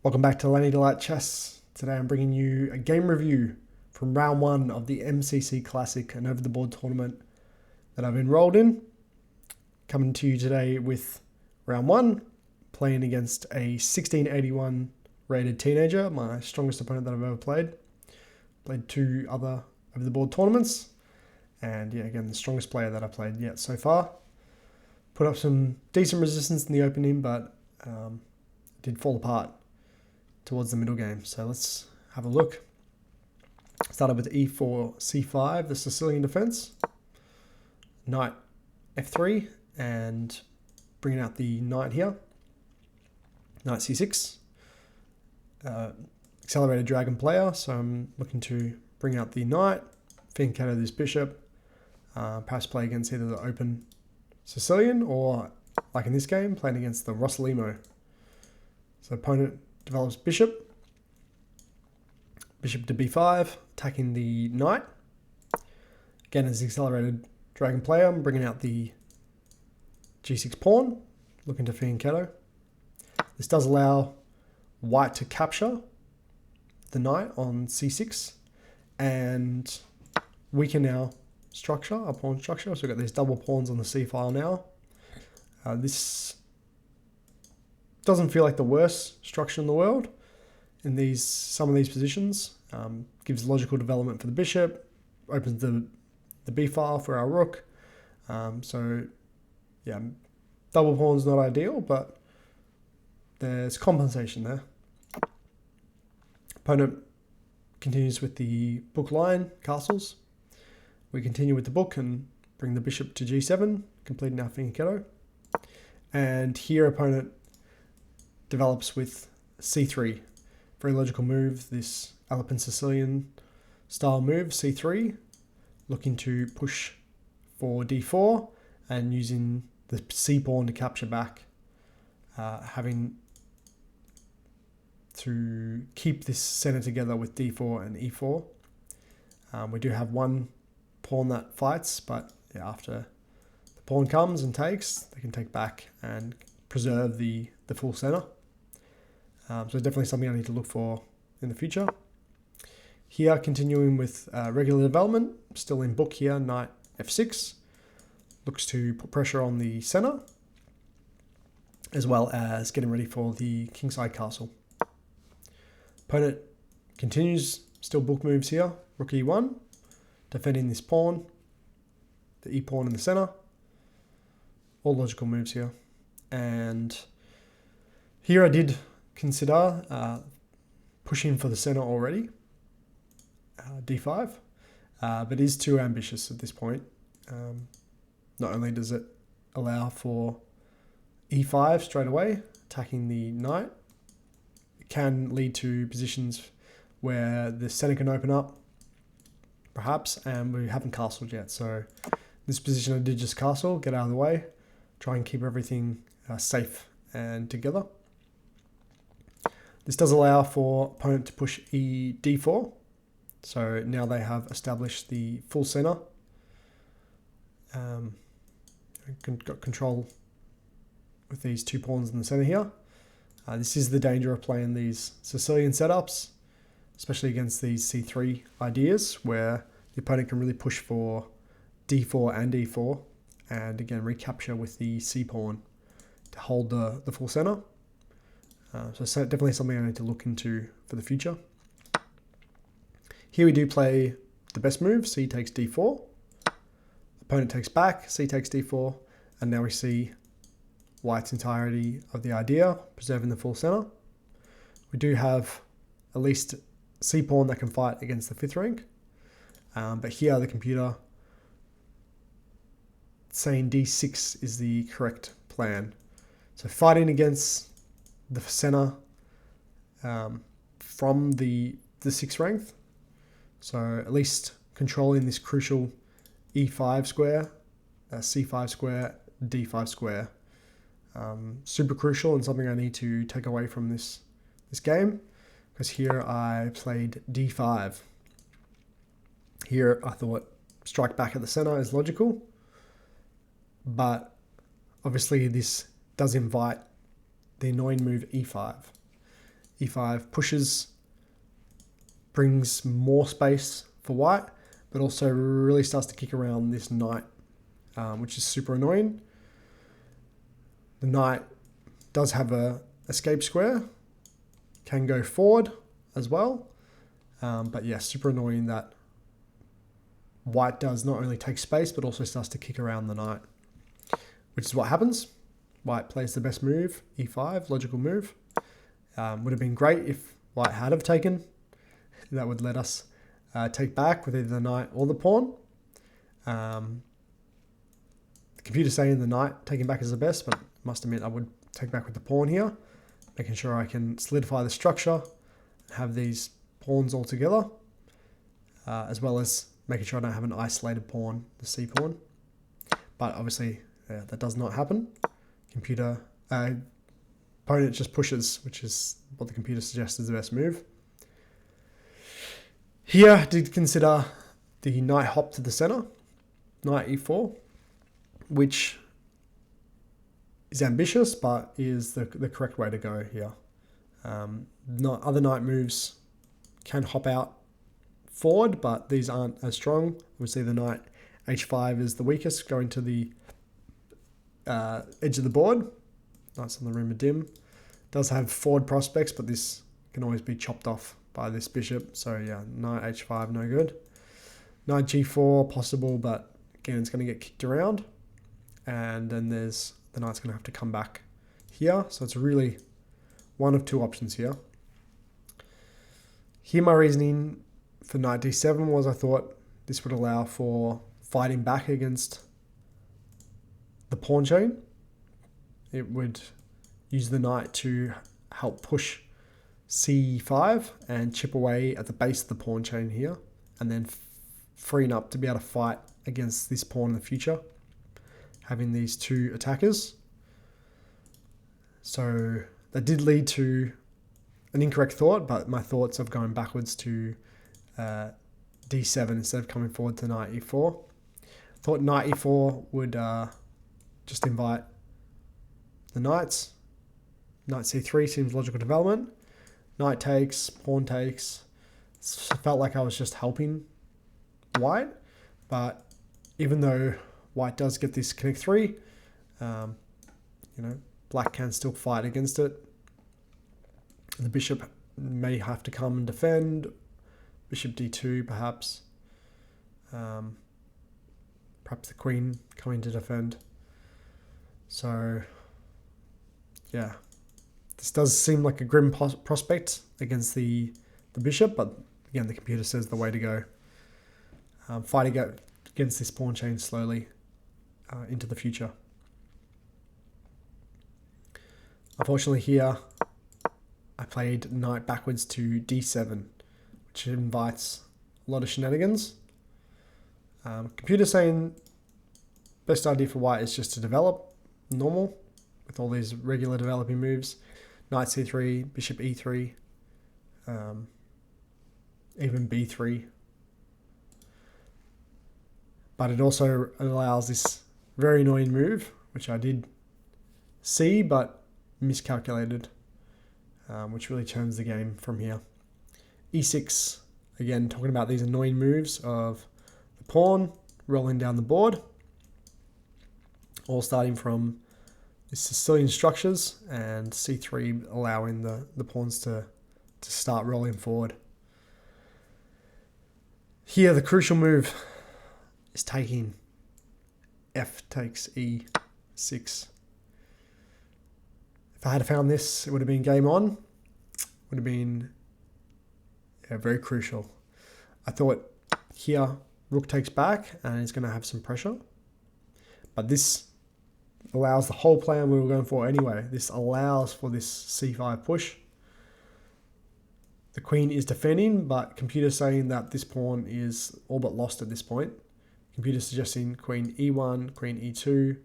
Welcome back to Lenny Delight Chess. Today I'm bringing you a game review from round one of the MCC Classic, an over-the-board tournament that I've enrolled in. Coming to you today with round one, playing against a 1681 rated teenager, my strongest opponent that I've ever played. Played two other over-the-board tournaments, and yeah, again, the strongest player that I played yet so far. Put up some decent resistance in the opening, but did fall apart towards the middle game. So let's have a look. Started with e4, c5, the Sicilian defense. Knight f3, and bringing out the knight here. Knight c6. Accelerated dragon player, so I'm looking to bring out the knight, fianchetto this bishop, perhaps play against either the open Sicilian or, like in this game, playing against the Rossolimo. So opponent develops bishop to b5, attacking the knight. Again, as the accelerated dragon player, I'm bringing out the g6 pawn, looking to fianchetto. This does allow white to capture the knight on c6 and weaken our structure, our pawn structure. So we've got these double pawns on the c file now. This doesn't feel like the worst structure in the world in some of these positions. Gives logical development for the bishop, opens the b file for our rook. So yeah, double pawn's not ideal, but there's compensation there. Opponent continues with the book line castles. We continue with the book and bring the bishop to g7, completing our fianchetto. And here opponent develops with c3. Very logical move, this Alpine Sicilian style move, c3, looking to push for d4 and using the c pawn to capture back, having to keep this center together with d4 and e4. We do have one pawn that fights, but yeah, after the pawn comes and takes, they can take back and preserve the full center. So definitely something I need to look for in the future. Here, continuing with regular development, still in book here, knight f6. Looks to put pressure on the center, as well as getting ready for the kingside castle. Opponent continues, still book moves here, rook e1, defending this pawn, the e pawn in the center. All logical moves here. And here I did consider pushing for the center already, d5, but it is too ambitious at this point. Not only does it allow for e5 straight away, attacking the knight, it can lead to positions where the center can open up, perhaps, and we haven't castled yet. So this position I did just castle, get out of the way, try and keep everything safe and together. This does allow for opponent to push d4. So now they have established the full center. Got control with these two pawns in the center here. This is the danger of playing these Sicilian setups, especially against these c3 ideas, where the opponent can really push for d4 and e4, and again recapture with the c pawn to hold the full center. So definitely something I need to look into for the future. Here we do play the best move, c takes d4. Opponent takes back, c takes d4, and now we see white's entirety of the idea, preserving the full center. We do have at least c pawn that can fight against the 5th rank, but here the computer saying d6 is the correct plan. So fighting against the center from the 6th rank, so at least controlling this crucial e5 square, c5 square, d5 square. Super crucial and something I need to take away from this game, because here I played d5. Here I thought strike back at the center is logical, but obviously this does invite the annoying move e5. e5 pushes, brings more space for white, but also really starts to kick around this knight, which is super annoying. The knight does have a escape square, can go forward as well, but yeah, super annoying that white does not only take space, but also starts to kick around the knight, which is what happens. White plays the best move, e5, logical move. Would have been great if white had have taken. That would let us take back with either the knight or the pawn. The computer's saying the knight taking back is the best, but I must admit I would take back with the pawn here, making sure I can solidify the structure, have these pawns all together, as well as making sure I don't have an isolated pawn, the c pawn. But obviously, that does not happen. Opponent just pushes, which is what the computer suggests is the best move. Here, I did consider the knight hop to the center, knight e4, which is ambitious, but is the correct way to go here. Other knight moves can hop out forward, but these aren't as strong. Obviously, the knight h5 is the weakest, going to the edge of the board. Nice on the rim of dim. Does have forward prospects, but this can always be chopped off by this bishop. So yeah, knight h5, no good. Knight g4, possible, but again, it's going to get kicked around. And then there's the knight's going to have to come back here. So it's really one of two options here. Here, my reasoning for knight d7 was I thought this would allow for fighting back against the pawn chain. It would use the knight to help push c5 and chip away at the base of the pawn chain here, and then freeing up to be able to fight against this pawn in the future, having these two attackers. So that did lead to an incorrect thought, but my thoughts of going backwards to d7 instead of coming forward to knight e4. Thought knight e4 would just invite the knights. Knight c3 seems logical development. Knight takes, pawn takes. It felt like I was just helping white, but even though white does get this connect 3, black can still fight against it. The bishop may have to come and defend. Bishop d2 perhaps. Perhaps the queen coming to defend. So yeah, this does seem like a grim prospect against the bishop, but again, the computer says the way to go. Fighting against this pawn chain slowly into the future. Unfortunately here, I played knight backwards to d7, which invites a lot of shenanigans. Computer saying best idea for white is just to develop normal with all these regular developing moves. Knight c3, bishop e3, even b3. But it also allows this very annoying move, which I did see but miscalculated, which really turns the game from here. e6, again, talking about these annoying moves of the pawn rolling down the board, all starting from the Sicilian structures, and c3 allowing the pawns to start rolling forward. Here, the crucial move is taking. F takes e6. If I had found this, it would have been game on. Would have been very crucial. I thought here, rook takes back, and he's going to have some pressure. But this allows the whole plan we were going for anyway. This allows for this c5 push. The queen is defending, but computer saying that this pawn is all but lost at this point. Computer suggesting queen e1, queen e2,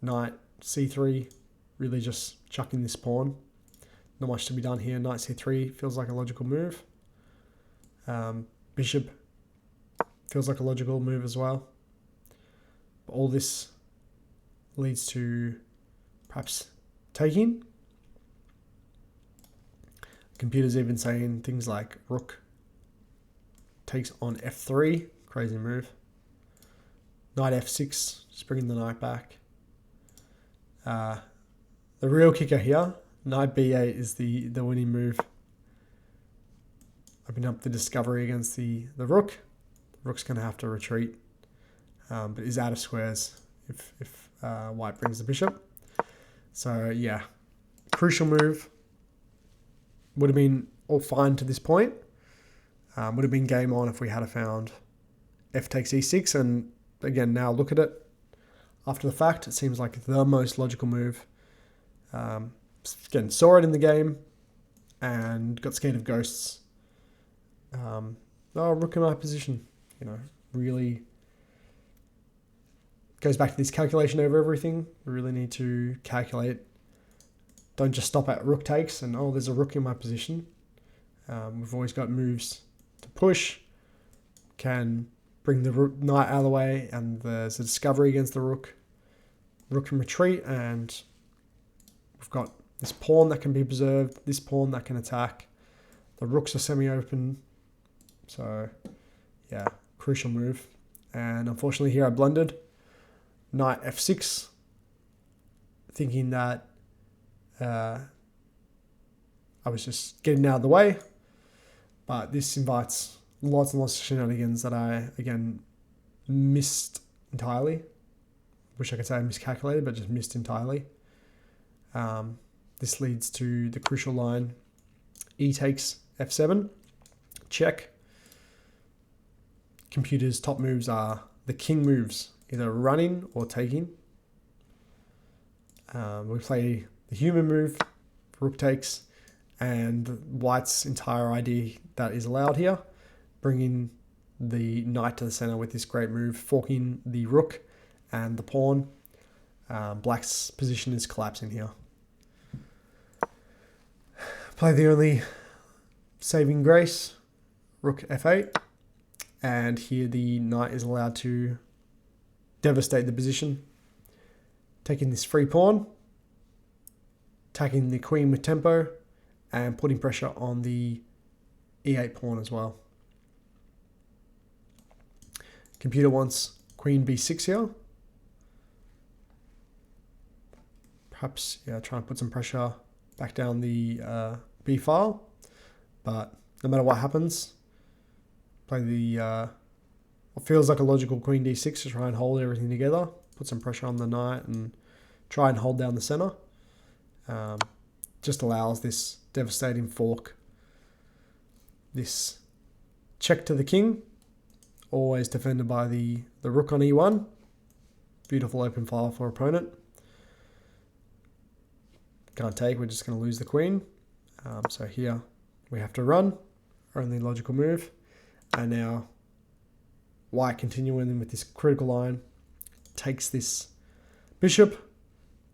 knight c3, really just chucking this pawn. Not much to be done here. Knight c3 feels like a logical move. Bishop feels like a logical move as well. But all this leads to perhaps taking. Computer's even saying things like rook takes on f3, crazy move. Knight f6, just bringing the knight back. The real kicker here, knight b8 is the winning move. Opening up the discovery against the rook. The rook's going to have to retreat, but is out of squares if white brings the bishop. So yeah, crucial move. Would have been all fine to this point. Would have been game on if we had found f takes e6. And again, now look at it. After the fact, it seems like the most logical move. Again, saw it in the game and got scared of ghosts. Rook in my position, really goes back to this calculation over everything. We really need to calculate. Don't just stop at rook takes and, there's a rook in my position. We've always got moves to push. Can bring the knight out of the way, and there's a discovery against the rook. Rook can retreat, and we've got this pawn that can be preserved, this pawn that can attack. The rooks are semi-open. So, yeah, crucial move. And unfortunately here I blundered. Knight f6, thinking that I was just getting out of the way. But this invites lots and lots of shenanigans that I, again, missed entirely. Wish I could say I miscalculated, but just missed entirely. This leads to the crucial line. E takes f7. Check. Computer's top moves are the king moves, either running or taking. We play the human move, rook takes, and white's entire idea that is allowed here, bringing the knight to the center with this great move, forking the rook and the pawn. Black's position is collapsing here. Play the only saving grace, rook f8. And here the knight is allowed to devastate the position. Taking this free pawn, attacking the queen with tempo, and putting pressure on the e8 pawn as well. Computer wants queen b6 here. Perhaps, try and put some pressure back down the b file. But no matter what happens, play the what feels like a logical queen d6 to try and hold everything together, put some pressure on the knight and try and hold down the center. Just allows this devastating fork. This check to the king, always defended by the rook on e1. Beautiful open file for opponent. Can't take, we're just going to lose the queen. So here we have to run, only logical move. And now white continuing with this critical line, takes this bishop,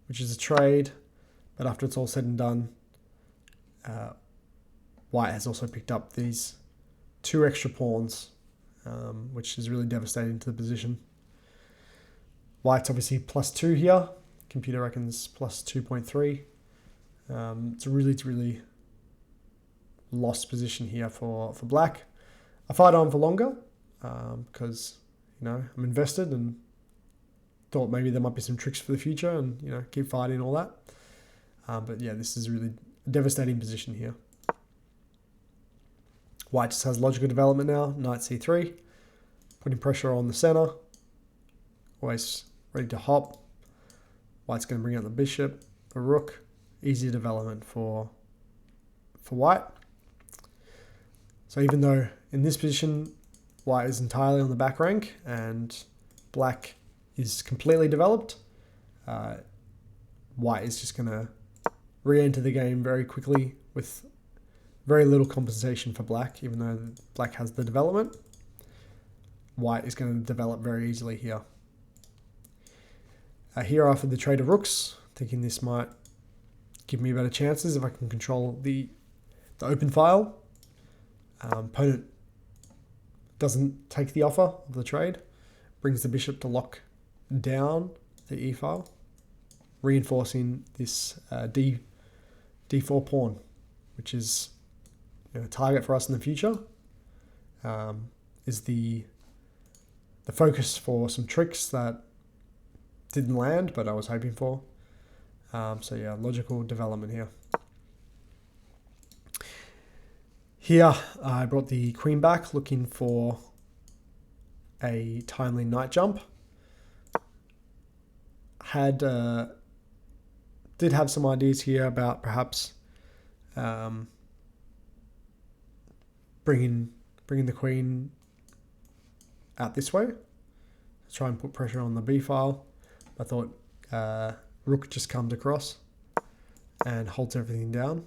which is a trade, but after it's all said and done, white has also picked up these 2 extra pawns, which is really devastating to the position. White's obviously +2 here. Computer reckons +2.3. It's a really lost position here for black. I fight on for longer because I'm invested and thought maybe there might be some tricks for the future and keep fighting all that. But yeah, this is really a devastating position here. White just has logical development now. Knight c3, putting pressure on the center. Always ready to hop. White's going to bring out the bishop, the rook. Easy development for white. So even though in this position white is entirely on the back rank and black is completely developed, white is just going to re-enter the game very quickly with very little compensation for black. Even though black has the development, white is going to develop very easily here. Here I offered the trade of rooks, thinking this might give me better chances if I can control the open file. Opponent doesn't take the offer of the trade, brings the bishop to lock down the e file, reinforcing this d4 pawn, which is target for us in the future. Is the focus for some tricks that didn't land, but I was hoping for. So yeah, logical development here. Here, I brought the queen back, looking for a timely knight jump. Did have some ideas here about perhaps bringing the queen out this way to try and put pressure on the b file. I thought rook just comes across and holds everything down.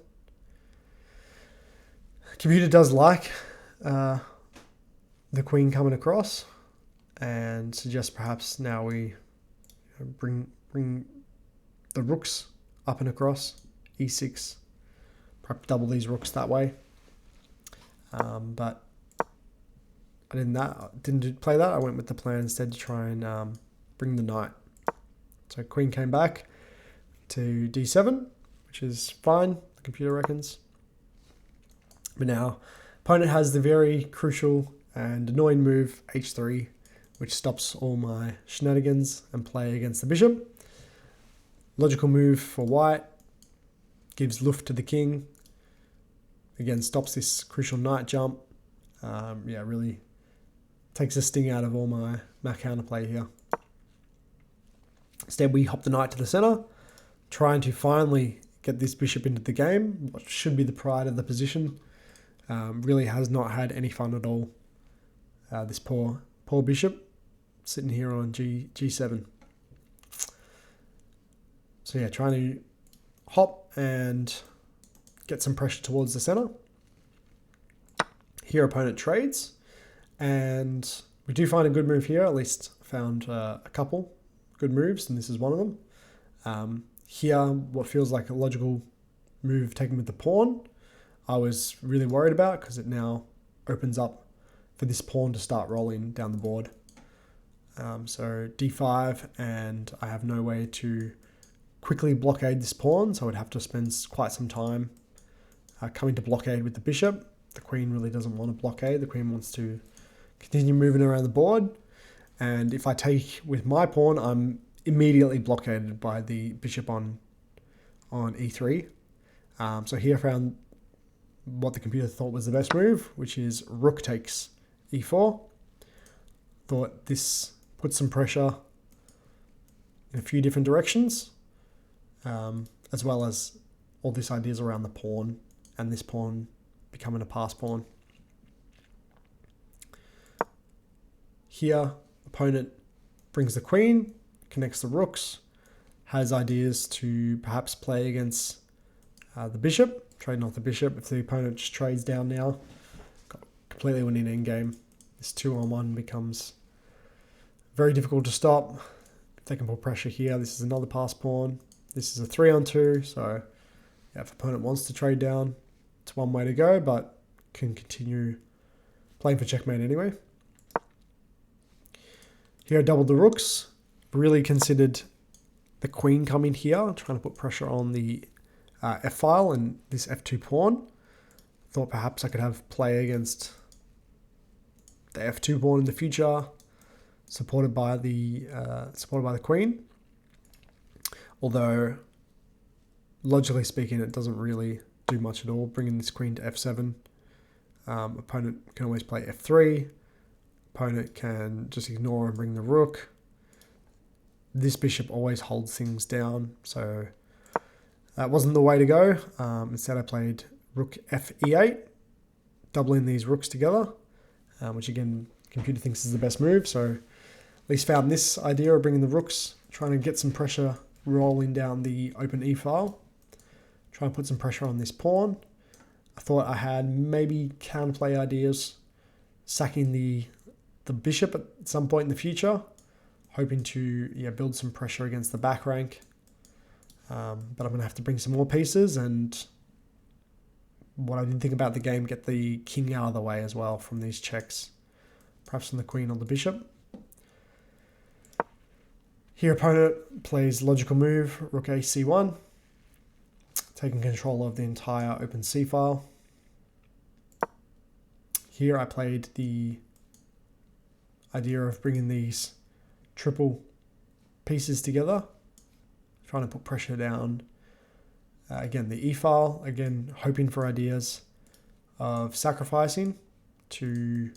Computer does like the queen coming across and suggests perhaps now we bring the rooks up and across, e6, perhaps double these rooks that way. But I didn't play that. I went with the plan instead to try and bring the knight. So queen came back to d7, which is fine, the computer reckons. But now, opponent has the very crucial and annoying move h3, which stops all my shenanigans and play against the bishop. Logical move for white, gives luft to the king. Again, stops this crucial knight jump. Yeah, really takes the sting out of all my counterplay here. Instead, we hop the knight to the center, trying to finally get this bishop into the game, what should be the pride of the position. Really has not had any fun at all. This poor bishop sitting here on g7. So yeah, trying to hop and get some pressure towards the center. Here opponent trades, and we do find a good move here. At least found a couple good moves, and this is one of them. Here, what feels like a logical move taken with the pawn, I was really worried about because it now opens up for this pawn to start rolling down the board. So d5, and I have no way to quickly blockade this pawn, so I would have to spend quite some time coming to blockade with the bishop. The queen really doesn't want to blockade. The queen wants to continue moving around the board, and if I take with my pawn, I'm immediately blockaded by the bishop on e3. So here I found what the computer thought was the best move, which is rook takes e4. Thought this puts some pressure in a few different directions, as well as all these ideas around the pawn and this pawn becoming a pass pawn. Here, opponent brings the queen, connects the rooks, has ideas to perhaps play against the bishop, trading off the bishop. If the opponent just trades down now, completely winning endgame. This 2-on-1 becomes very difficult to stop. If they can put pressure here, this is another pass pawn. This is a 3-on-2, so yeah, if opponent wants to trade down, it's one way to go, but can continue playing for checkmate anyway. Here I doubled the rooks, really considered the queen coming here, trying to put pressure on the f-file and this f2 pawn. Thought perhaps I could have play against the f2 pawn in the future, supported by the queen. Although, logically speaking, it doesn't really do much at all. Bringing this queen to f7. Opponent can always play f3. Opponent can just ignore and bring the rook. This bishop always holds things down, so that wasn't the way to go. Instead, I played rook fe8, doubling these rooks together, which again, computer thinks is the best move. So at least found this idea of bringing the rooks, trying to get some pressure rolling down the open e file, try and put some pressure on this pawn. I thought I had maybe counterplay ideas, sacking the bishop at some point in the future, hoping to build some pressure against the back rank. But I'm going to have to bring some more pieces, and what I didn't think about the game, get the king out of the way as well from these checks, perhaps on the queen or the bishop. Here opponent plays logical move, rook a c1, taking control of the entire open c file. Here I played the idea of bringing these triple pieces together, trying to put pressure down. Again, the e-file, again, hoping for ideas of sacrificing to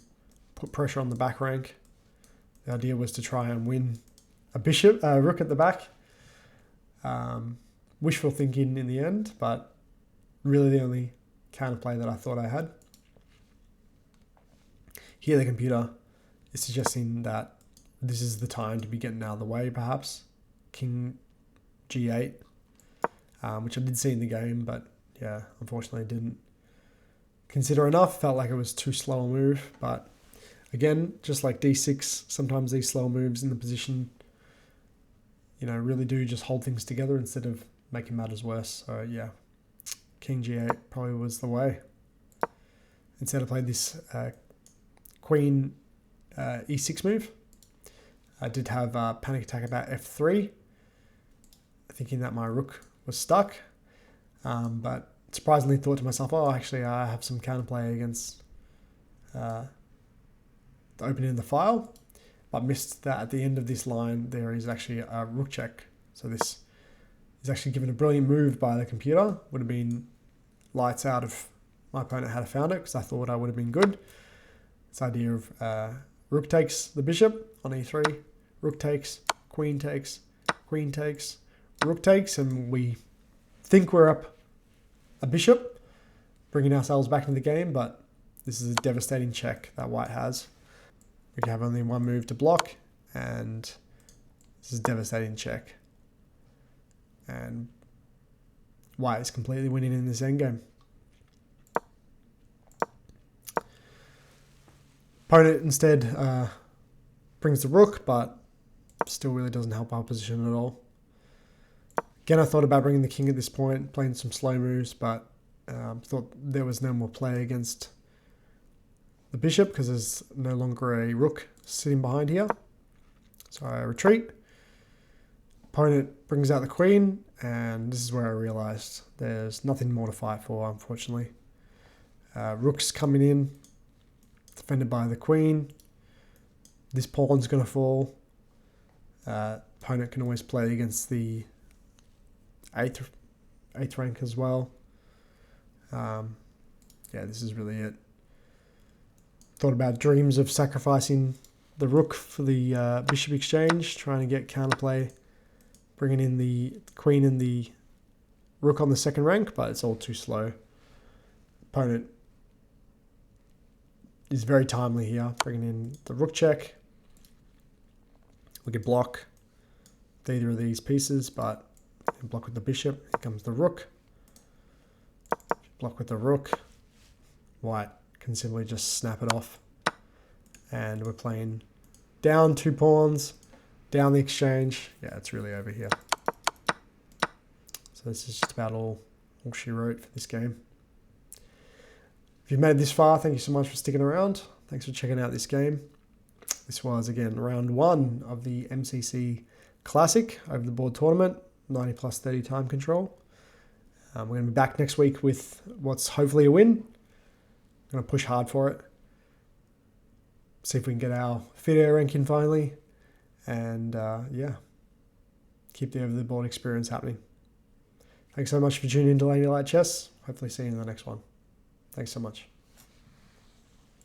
put pressure on the back rank. The idea was to try and win a rook at the back. Wishful thinking in the end, but really the only counterplay that I thought I had. Here the computer is suggesting that this is the time to be getting out of the way, perhaps. King G8, which I did see in the game, but yeah, unfortunately didn't consider enough. Felt like it was too slow a move, but again, just like D6, sometimes these slow moves in the position, really do just hold things together instead of making matters worse. So yeah, King G8 probably was the way. Instead I played this Queen E6 move. I did have a panic attack about F3, thinking that my rook was stuck, but surprisingly thought to myself, oh, actually I have some counterplay against the opening of the file, but missed that at the end of this line there is actually a rook check. So this is actually given a brilliant move by the computer. Would have been lights out if my opponent had found it, because I thought I would have been good. This idea of rook takes the bishop on e3, rook takes, queen takes, rook takes, and we think we're up a bishop, bringing ourselves back into the game, but this is a devastating check that white has. We can have only one move to block, and this is a devastating check. And white is completely winning in this endgame. Opponent instead brings the rook, but still really doesn't help our position at all. Again, I thought about bringing the king at this point, playing some slow moves, but thought there was no more play against the bishop because there's no longer a rook sitting behind here. So I retreat. Opponent brings out the queen, and this is where I realized there's nothing more to fight for, unfortunately. Rook's coming in, defended by the queen. This pawn's going to fall. Opponent can always play against the eighth rank as well. Yeah, this is really it. Thought about dreams of sacrificing the rook for the bishop exchange, trying to get counterplay, bringing in the queen and the rook on the second rank, but it's all too slow. Opponent is very timely here, bringing in the rook check. We could block either of these pieces, but block with the bishop. Here comes the rook. Block with the rook. White can simply just snap it off. And we're playing down 2 pawns, down the exchange. Yeah, it's really over here. So this is just about all she wrote for this game. If you've made it this far, thank you so much for sticking around. Thanks for checking out this game. This was, again, round 1 of the MCC Classic over the board tournament, 90 plus 30 time control. We're going to be back next week with what's hopefully a win. I'm going to push hard for it. See if we can get our fit air ranking finally. And yeah, keep the over the board experience happening. Thanks so much for tuning in to Lady Light Chess. Hopefully see you in the next one. Thanks so much.